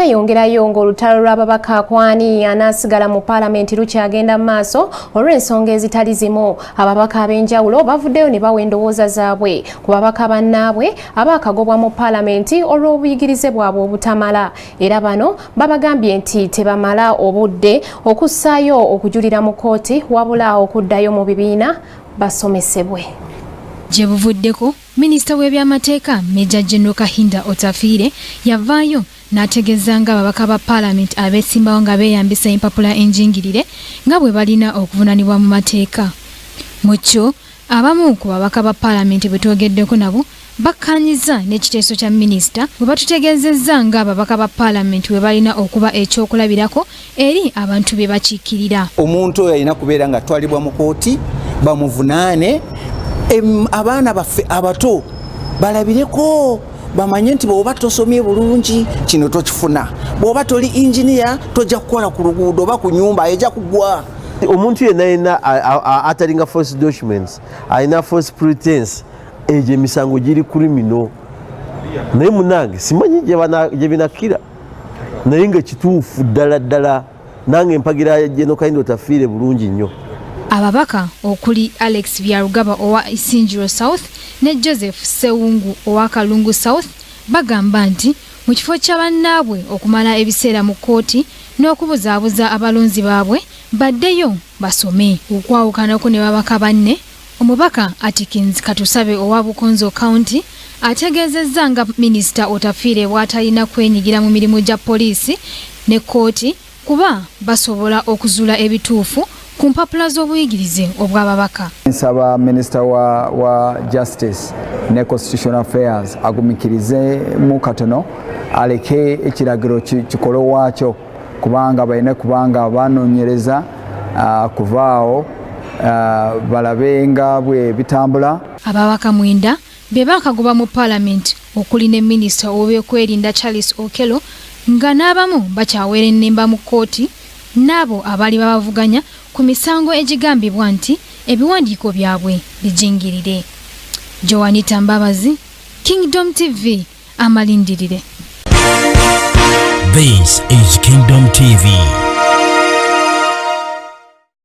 Yongerayo ng'olutalo lw'ababaka Akwani anaasigala mu Paalamenti lukyagenda mu maaso olw'ensonga ezitali zimu. Ababaka ab'enjawulo bavuddeyo ne bawa endowooza zaabwe ku babaka bannaabwe abaakagobwa mu Paalamenti olw'obuyigirize bwabwe obutamala. Era bano babagambye nti tebamala obudde okussaayo okujulira mu kkooti wabula okuddayo mu bibiina basomesebwe. Gye buvuddeko, Minisita w'ebyamateeka Meja General Kahinda Otafiire yavaayo n'ategeeza nga ababaka ba Paalamenti abeesimbawo nga beeyambisa empapula enjingirire nga bwe balina okuvunaanibwa mu mateeka. Mu kyo, abamu ku babaka ba Paalamenti bwe twogeddeko nabo bakkaanyiza n'ekiteeso kya minisita bwe batutegeezezza nga ababaka ba Paalamenti bwe balina okuba ekyokulabirako eri abantu be bakiikirira. Omuntu oyo alina kubeera nga atwalibwa mu kooti bamuvunaane. Abaana baffe abato balabireko bamanye nti bw'oba tosomye bulungi kino tokifuna, bw'oba toli engineer tojja kukola ku luguudo oba ku nyumba ejja kugwa. Omuntu yenna atalinga false documents alina false pretense egyo emisango giri criminal. Naye munange simanyi gye binakira naye nga kituufu ddala nange mpagira General Kahinda Otafiire bulungi nnyo. Ababaka okuli Alex Byarugaba owa Isinjiro South ne Joseph Sewungu owa Kalungu South bagamba nti mu kifo kya bannaabwe okumala ebiseera mu kkooti n'okubuzaabuza abalonzi baabwe baddeyo basome. Okwawukanako ne babaka banne, omubaka Atkins Katusabe owa Bukonzo County ategeezezza nga Minisita Otafiire bw'atalina kwenyigira mu mirimu gya poliisi ne kkooti kuba basobola okuzuula ebituufu ku mpapula z'obuyigirize obw'ababaka. Nsaba Minisita wa Justice ne Constitutional Affairs agumikirize mu katono aleke ekiragiro kikole waakyo kubanga balina kubanga banoonyereza kuvaawo balabe nga bwe bitambula. Ababaka mwenda be baakagoba mu Paalamenti okuli ne Minisita w'ebyokwerinda Charles Okello nga n'abamu bakyaweera ennemba mu kkooti n'abo abali babavuganya ku misango egigambibwa nti ebiwandiiko byabwe bijingirire. Joanita Mbabazi, Kingdom TV, amalindirire. This is Kingdom TV.